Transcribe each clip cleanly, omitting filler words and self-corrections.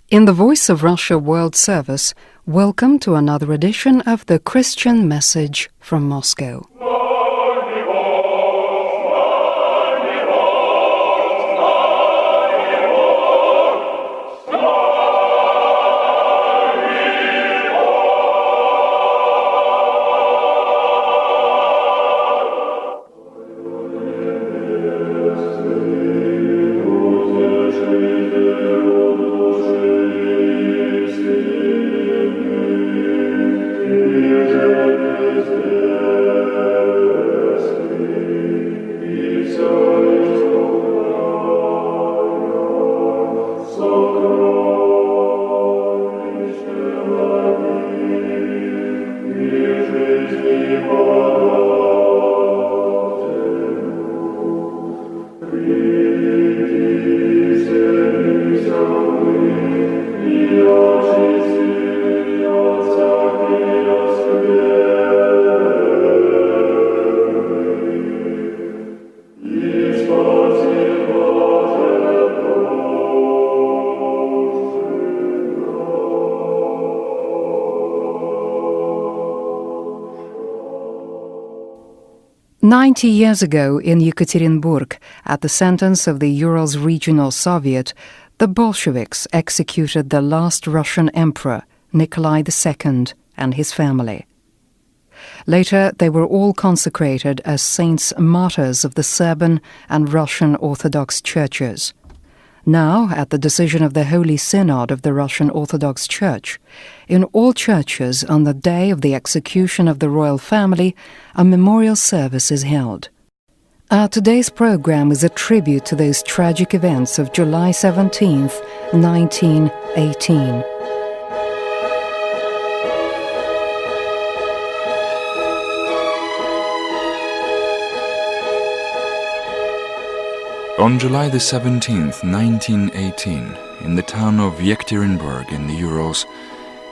In the Voice of Russia World Service, welcome to another edition of the Christian Message from Moscow. "90 years ago in Yekaterinburg, at the sentence of the Urals Regional Soviet, the Bolsheviks executed the last Russian emperor, Nikolai II, and his family. Later, they were all consecrated as Saints-Martyrs of the Serbian and Russian Orthodox churches. Now, at the decision of the Holy Synod of the Russian Orthodox Church, in all churches on the day of the execution of the royal family, a memorial service is held. Our today's program is a tribute to those tragic events of July 17th, 1918. On July the 17th, 1918, in the town of Yekaterinburg in the Urals,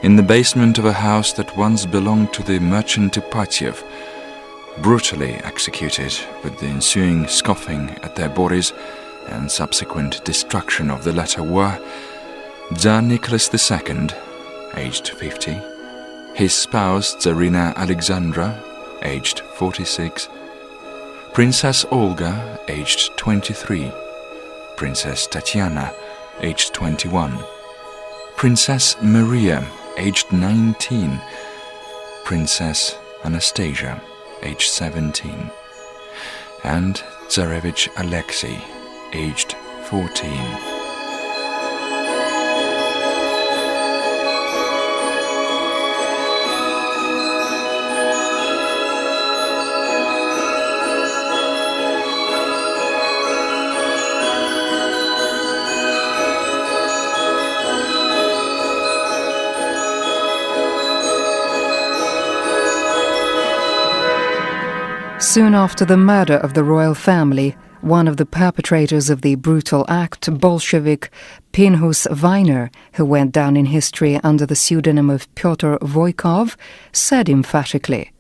in the basement of a house that once belonged to the merchant Ipatiev, brutally executed with the ensuing scoffing at their bodies and subsequent destruction of the latter were Tsar Nicholas II, aged 50, his spouse Tsarina Alexandra, aged 46, Princess Olga, aged 23, Princess Tatiana, aged 21, Princess Maria, aged 19, Princess Anastasia, aged 17, and Tsarevich Alexei, aged 14. Soon after the murder of the royal family, one of the perpetrators of the brutal act, Bolshevik Pinhus Weiner, who went down in history under the pseudonym of Pyotr Voykov, said emphatically,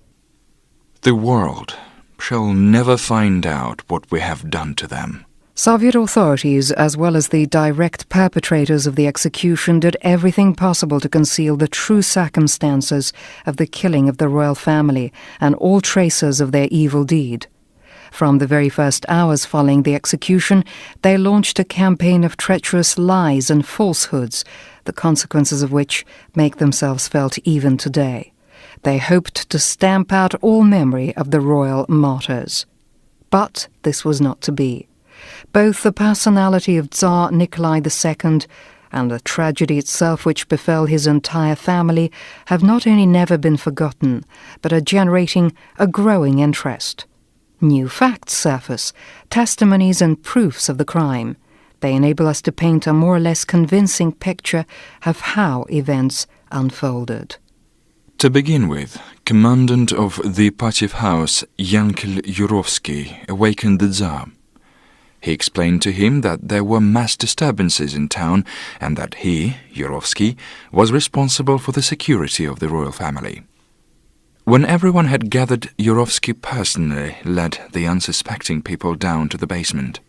"The world shall never find out what we have done to them." Soviet authorities, as well as the direct perpetrators of the execution, did everything possible to conceal the true circumstances of the killing of the royal family and all traces of their evil deed. From the very first hours following the execution, they launched a campaign of treacherous lies and falsehoods, the consequences of which make themselves felt even today. They hoped to stamp out all memory of the royal martyrs. But this was not to be. Both the personality of Tsar Nikolai II and the tragedy itself which befell his entire family have not only never been forgotten, but are generating a growing interest. New facts surface, testimonies and proofs of the crime. They enable us to paint a more or less convincing picture of how events unfolded. To begin with, Commandant of the Ipatiev house, Yankel Yurovsky, awakened the Tsar. He explained to him that there were mass disturbances in town and that he, Yurovsky, was responsible for the security of the royal family. When everyone had gathered, Yurovsky personally led the unsuspecting people down to the basement.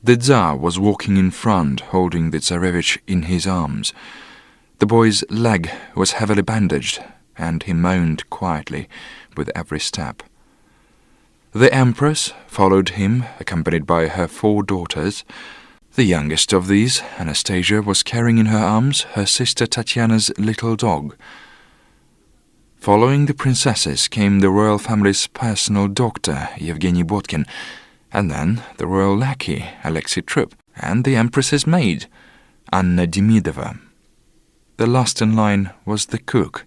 The Tsar was walking in front, holding the Tsarevich in his arms. The boy's leg was heavily bandaged, and he moaned quietly with every step. The Empress followed him, accompanied by her 4 daughters. The youngest of these, Anastasia, was carrying in her arms her sister Tatiana's little dog. Following the princesses came the royal family's personal doctor, Yevgeny Botkin, and then the royal lackey, Alexei Trupp, and the Empress's maid, Anna Demidova. The last in line was the cook,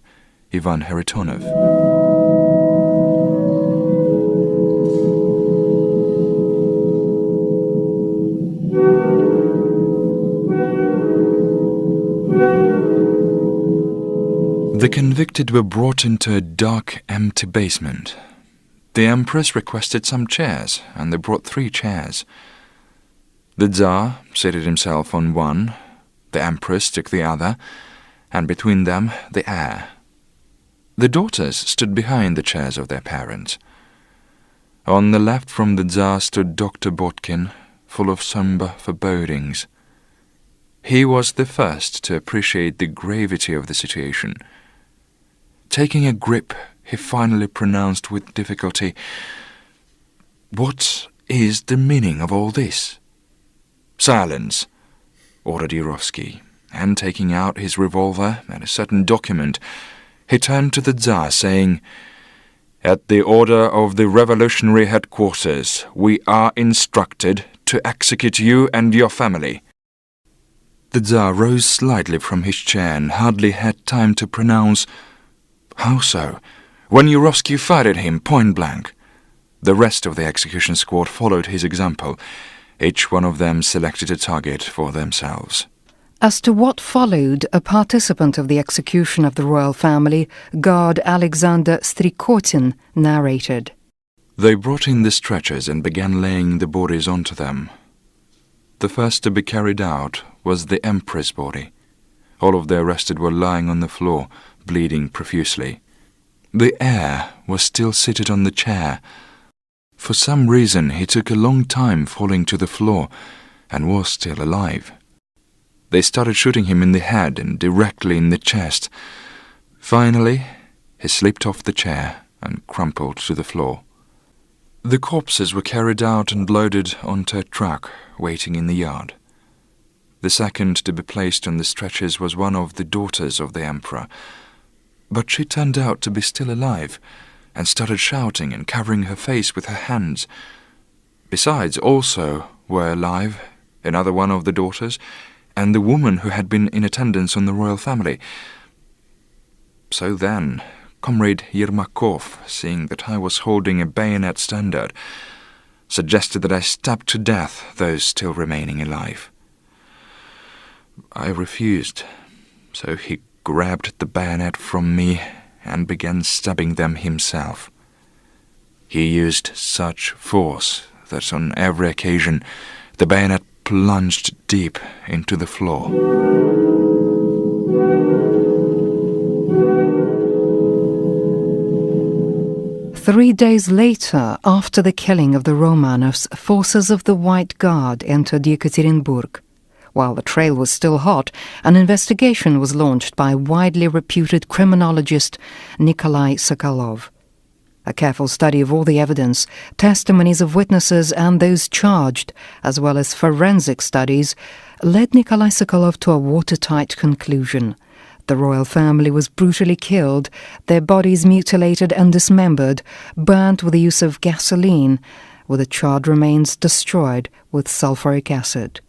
Ivan Haritonov. The convicted were brought into a dark, empty basement. The Empress requested some chairs, and they brought 3 chairs. The Tsar seated himself on one, the Empress took the other, and between them the heir. The daughters stood behind the chairs of their parents. On the left from the Tsar stood Dr. Botkin, full of somber forebodings. He was the first to appreciate the gravity of the situation. Taking a grip, he finally pronounced with difficulty, "What is the meaning of all this?" "Silence," ordered Yurovsky, and taking out his revolver and a certain document, he turned to the Tsar, saying, "At the order of the revolutionary headquarters, we are instructed to execute you and your family." The Tsar rose slightly from his chair and hardly had time to pronounce, "How so?" when Yurovsky fired at him point-blank. The rest of the execution squad followed his example. Each one of them selected a target for themselves. As to what followed, a participant of the execution of the royal family, guard Alexander Strikotin, narrated. They brought in the stretchers and began laying the bodies onto them. The first to be carried out was the Empress' body. All of the arrested were lying on the floor, bleeding profusely. The heir was still seated on the chair. For some reason he took a long time falling to the floor and was still alive. They started shooting him in the head and directly in the chest. Finally, he slipped off the chair and crumpled to the floor. The corpses were carried out and loaded onto a truck waiting in the yard. The second to be placed on the stretchers was one of the daughters of the emperor, but she turned out to be still alive and started shouting and covering her face with her hands. Besides, also were alive another one of the daughters and the woman who had been in attendance on the royal family. So then, Comrade Yermakov, seeing that I was holding a bayonet standard, suggested that I stab to death those still remaining alive. I refused, so he grabbed the bayonet from me and began stabbing them himself. He used such force that on every occasion the bayonet plunged deep into the floor. Three days later, after the killing of the Romanovs, forces of the White Guard entered Yekaterinburg. While the trail was still hot, an investigation was launched by widely reputed criminologist Nikolai Sokolov. A careful study of all the evidence, testimonies of witnesses and those charged, as well as forensic studies, led Nikolai Sokolov to a watertight conclusion. The royal family was brutally killed, their bodies mutilated and dismembered, burnt with the use of gasoline, with the charred remains destroyed with sulfuric acid.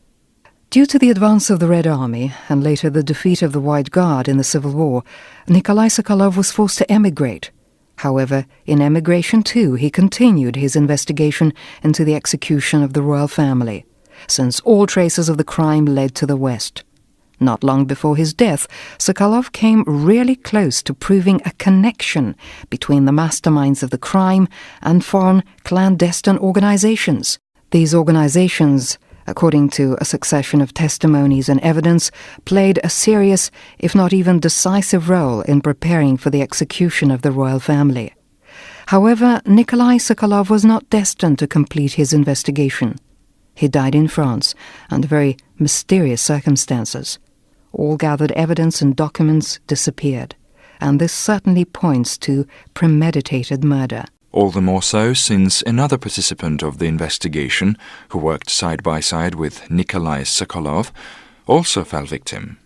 Due to the advance of the Red Army and later the defeat of the White Guard in the Civil War, Nikolai Sokolov was forced to emigrate. However, in emigration too, he continued his investigation into the execution of the royal family, since all traces of the crime led to the West. Not long before his death, Sokolov came really close to proving a connection between the masterminds of the crime and foreign clandestine organizations. These organizations, according to a succession of testimonies and evidence, played a serious, if not even decisive role in preparing for the execution of the royal family. However, Nikolai Sokolov was not destined to complete his investigation. He died in France under very mysterious circumstances. All gathered evidence and documents disappeared, and this certainly points to premeditated murder. All the more so since another participant of the investigation, who worked side by side with Nikolai Sokolov, also fell victim.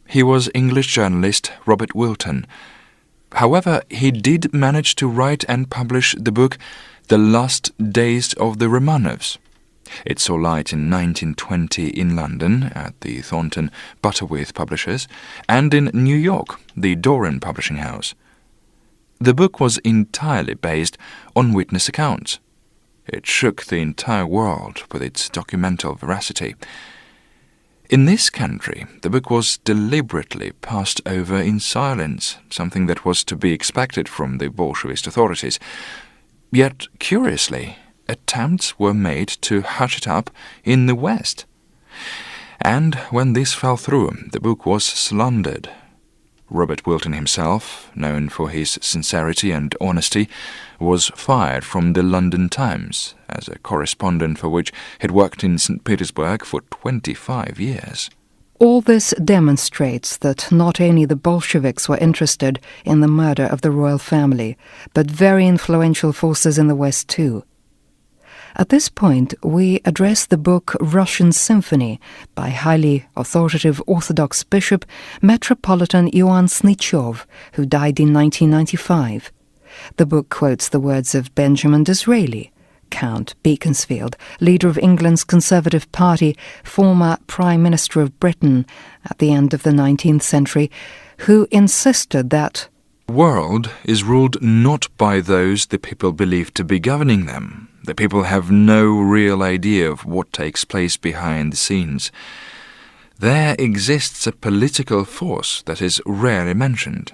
He was English journalist Robert Wilton. However, he did manage to write and publish the book The Last Days of the Romanovs. It saw light in 1920 in London at the Thornton Butterworth Publishers, and in New York, the Doran Publishing House. The book was entirely based on witness accounts. It shook the entire world with its documental veracity. In this country, the book was deliberately passed over in silence, something that was to be expected from the Bolshevist authorities. Yet, curiously, attempts were made to hush it up in the West. And when this fell through, the book was slandered. Robert Wilton himself, known for his sincerity and honesty, was fired from the London Times as a correspondent for which had worked in St. Petersburg for 25 years. All this demonstrates that not only the Bolsheviks were interested in the murder of the royal family, but very influential forces in the West too. At this point, we address the book Russian Symphony by highly authoritative Orthodox bishop Metropolitan Ioan Snitchov, who died in 1995. The book quotes the words of Benjamin Disraeli, Count Beaconsfield, leader of England's Conservative Party, former Prime Minister of Britain at the end of the 19th century, who insisted that the world is ruled not by those the people believe to be governing them. The people have no real idea of what takes place behind the scenes. There exists a political force that is rarely mentioned.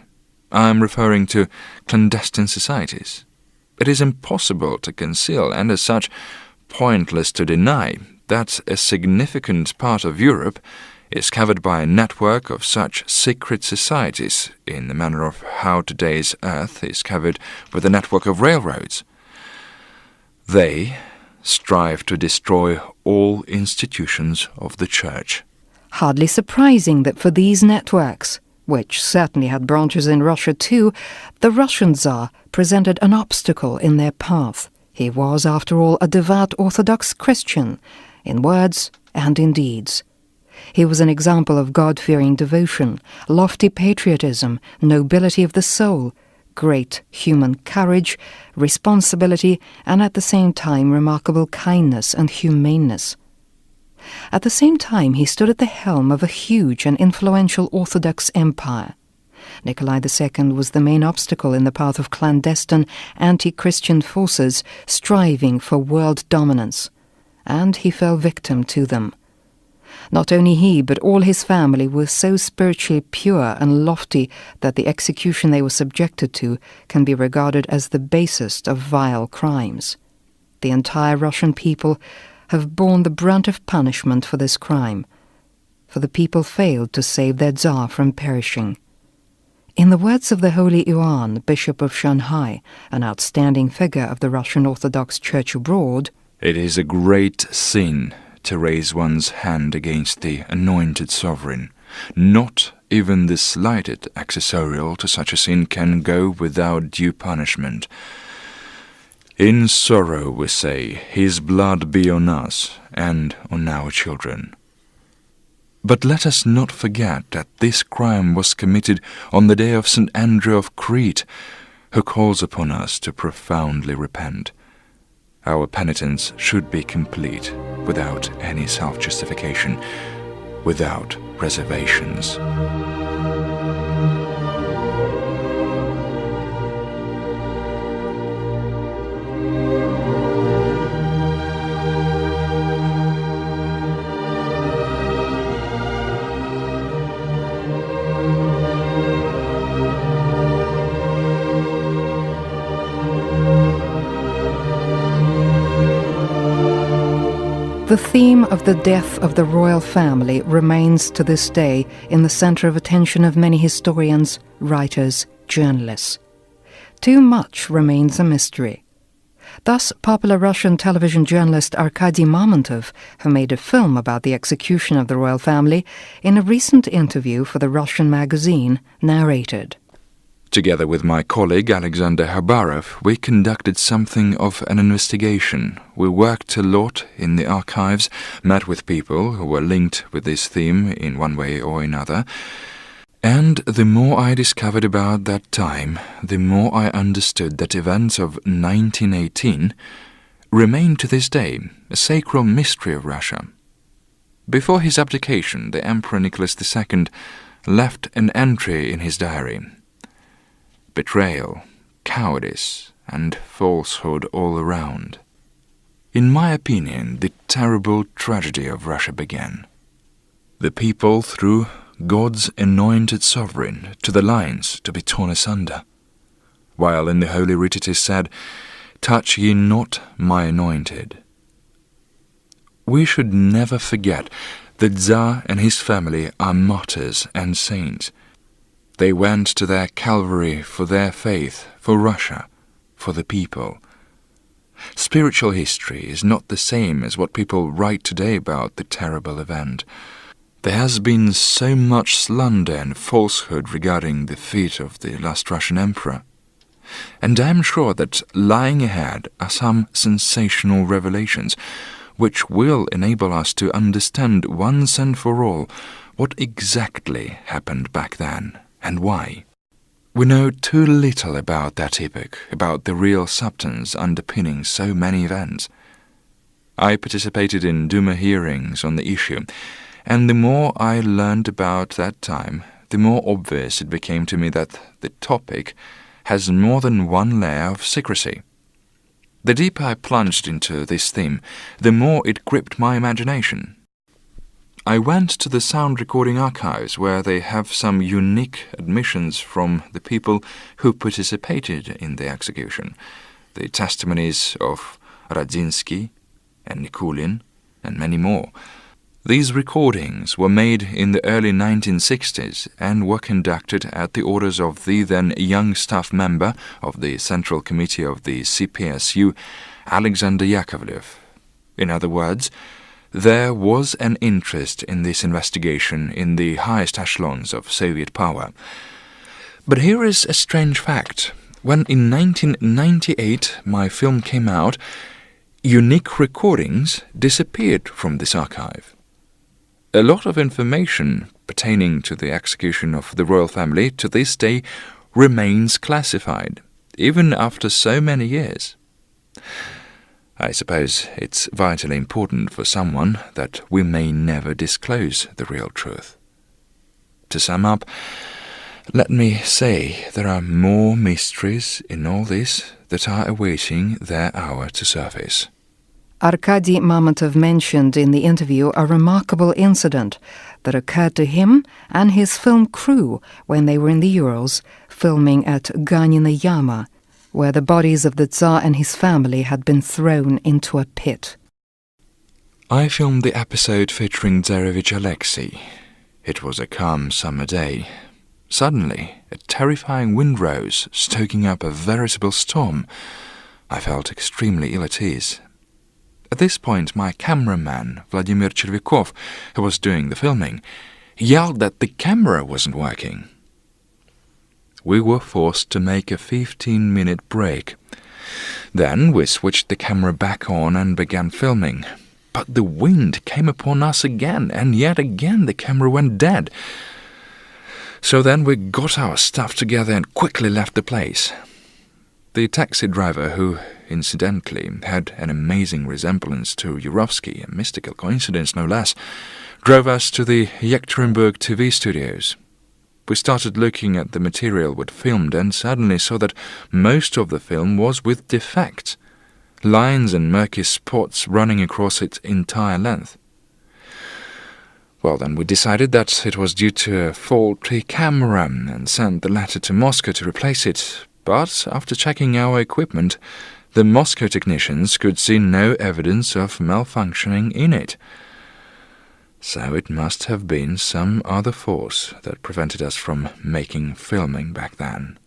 I am referring to clandestine societies. It is impossible to conceal, and as such, pointless to deny, that a significant part of Europe is covered by a network of such secret societies, in the manner of how today's Earth is covered with a network of railroads. They strive to destroy all institutions of the Church. Hardly surprising that for these networks, which certainly had branches in Russia too, the Russian Tsar presented an obstacle in their path. He was, after all, a devout Orthodox Christian, in words and in deeds. He was an example of God-fearing devotion, lofty patriotism, nobility of the soul, great human courage, responsibility, and at the same time remarkable kindness and humaneness. At the same time, he stood at the helm of a huge and influential Orthodox empire. Nikolai II was the main obstacle in the path of clandestine anti-Christian forces striving for world dominance, and he fell victim to them. Not only he, but all his family were so spiritually pure and lofty that the execution they were subjected to can be regarded as the basest of vile crimes. The entire Russian people have borne the brunt of punishment for this crime, for the people failed to save their Tsar from perishing. In the words of the Holy Ioan, Bishop of Shanghai, an outstanding figure of the Russian Orthodox Church abroad, "It is a great sin to raise one's hand against the anointed sovereign. Not even the slightest accessorial to such a sin can go without due punishment. In sorrow, we say, his blood be on us and on our children." But let us not forget that this crime was committed on the day of St. Andrew of Crete, who calls upon us to profoundly repent. Our penitence should be complete, without any self-justification, without reservations. The theme of the death of the royal family remains to this day in the center of attention of many historians, writers, journalists. Too much remains a mystery. Thus, popular Russian television journalist Arkady Mamontov, who made a film about the execution of the royal family, in a recent interview for the Russian magazine, narrated. Together with my colleague Alexander Habarov, we conducted something of an investigation. We worked a lot in the archives, met with people who were linked with this theme in one way or another, and the more I discovered about that time, the more I understood that events of 1918 remain to this day a sacred mystery of Russia. Before his abdication, the Emperor Nicholas II left an entry in his diary. Betrayal, cowardice, and falsehood all around. In my opinion, the terrible tragedy of Russia began. The people threw God's anointed sovereign to the lions to be torn asunder, while in the Holy Writ it is said, "Touch ye not my anointed." We should never forget that Tsar and his family are martyrs and saints. They went to their Calvary for their faith, for Russia, for the people. Spiritual history is not the same as what people write today about the terrible event. There has been so much slander and falsehood regarding the fate of the last Russian emperor. And I am sure that lying ahead are some sensational revelations, which will enable us to understand once and for all what exactly happened back then. And why? We know too little about that epoch, about the real substance underpinning so many events. I participated in Duma hearings on the issue, and the more I learned about that time, the more obvious it became to me that the topic has more than one layer of secrecy. The deeper I plunged into this theme, the more it gripped my imagination. I went to the sound recording archives where they have some unique admissions from the people who participated in the execution, the testimonies of Radzinsky and Nikulin and many more. These recordings were made in the early 1960s and were conducted at the orders of the then young staff member of the Central Committee of the CPSU, Alexander Yakovlev. In other words, there was an interest in this investigation in the highest echelons of Soviet power. But here is a strange fact. When in 1998 my film came out, unique recordings disappeared from this archive. A lot of information pertaining to the execution of the royal family to this day remains classified, even after so many years. I suppose it's vitally important for someone that we may never disclose the real truth. To sum up, let me say there are more mysteries in all this that are awaiting their hour to surface. Arkady Mamontov mentioned in the interview a remarkable incident that occurred to him and his film crew when they were in the Urals filming at Ganina Yama, where the bodies of the Tsar and his family had been thrown into a pit. I filmed the episode featuring Tsarevich Alexei. It was a calm summer day. Suddenly, a terrifying wind rose, stoking up a veritable storm. I felt extremely ill at ease. At this point, my cameraman, Vladimir Chervякov, who was doing the filming, yelled that the camera wasn't working. We were forced to make a 15-minute break. Then we switched the camera back on and began filming. But the wind came upon us again, and yet again the camera went dead. So then we got our stuff together and quickly left the place. The taxi driver, who incidentally had an amazing resemblance to Yurovsky, a mystical coincidence no less, drove us to the Yekaterinburg TV studios. We started looking at the material we'd filmed and suddenly saw that most of the film was with defects, lines and murky spots running across its entire length. Well, then we decided that it was due to a faulty camera and sent the letter to Moscow to replace it. But after checking our equipment, the Moscow technicians could see no evidence of malfunctioning in it. So it must have been some other force that prevented us from making filming back then.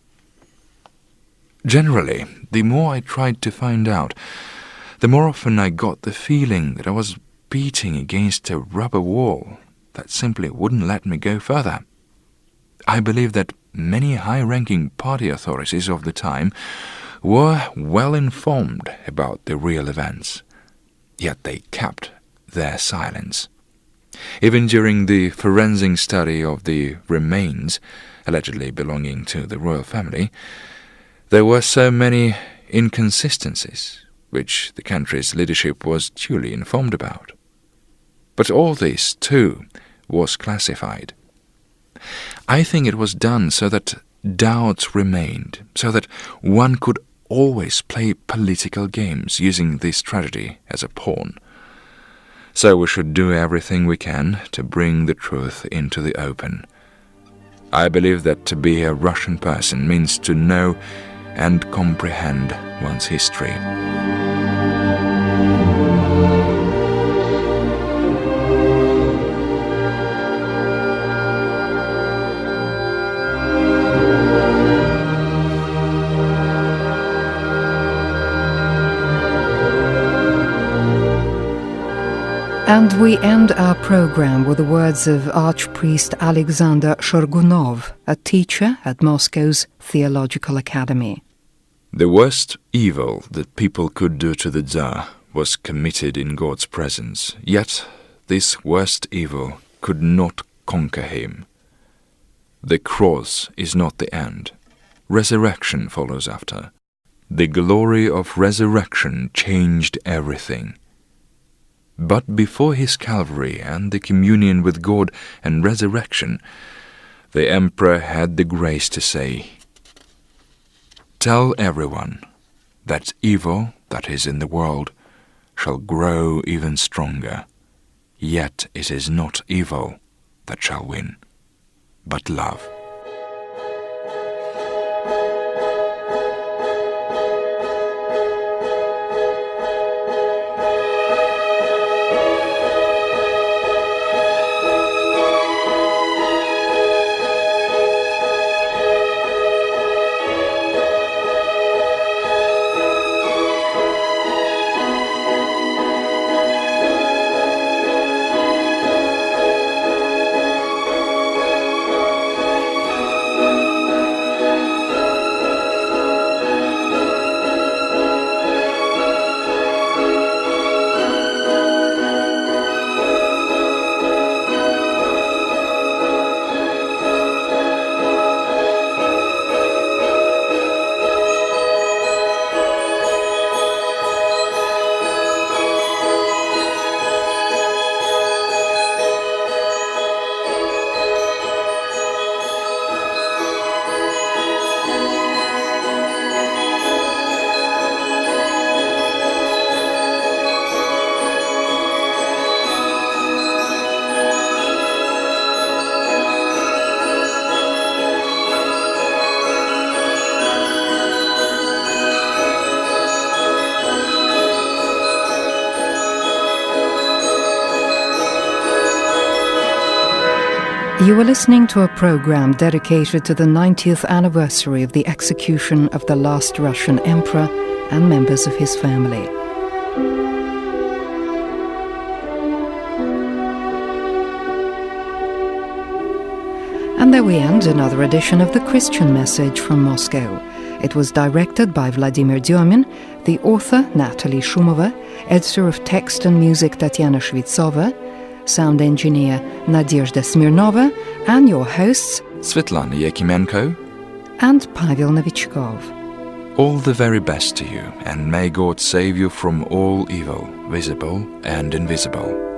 Generally, the more I tried to find out, the more often I got the feeling that I was beating against a rubber wall that simply wouldn't let me go further. I believe that many high-ranking party authorities of the time were well informed about the real events, yet they kept their silence. Even during the forensic study of the remains, allegedly belonging to the royal family, there were so many inconsistencies, which the country's leadership was duly informed about. But all this, too, was classified. I think it was done so that doubts remained, so that one could always play political games using this tragedy as a pawn. So we should do everything we can to bring the truth into the open. I believe that to be a Russian person means to know and comprehend one's history. And we end our program with the words of Archpriest Alexander Shorgunov, a teacher at Moscow's Theological Academy. The worst evil that people could do to the Tsar was committed in God's presence, yet this worst evil could not conquer him. The cross is not the end. Resurrection follows after. The glory of resurrection changed everything. But before his Calvary and the communion with God and resurrection, the Emperor had the grace to say, "Tell everyone that evil that is in the world shall grow even stronger, yet it is not evil that shall win, but love." You are listening to a program dedicated to the 90th anniversary of the execution of the last Russian emperor and members of his family. And there we end another edition of The Christian Message from Moscow. It was directed by Vladimir Dyomin, the author Natalie Shumova, editor of text and music Tatiana Shvitsova, sound engineer Nadezhda Smirnova, and your hosts Svetlana Yakimenko and Pavel Novichkov. All the very best to you, and may God save you from all evil, visible and invisible.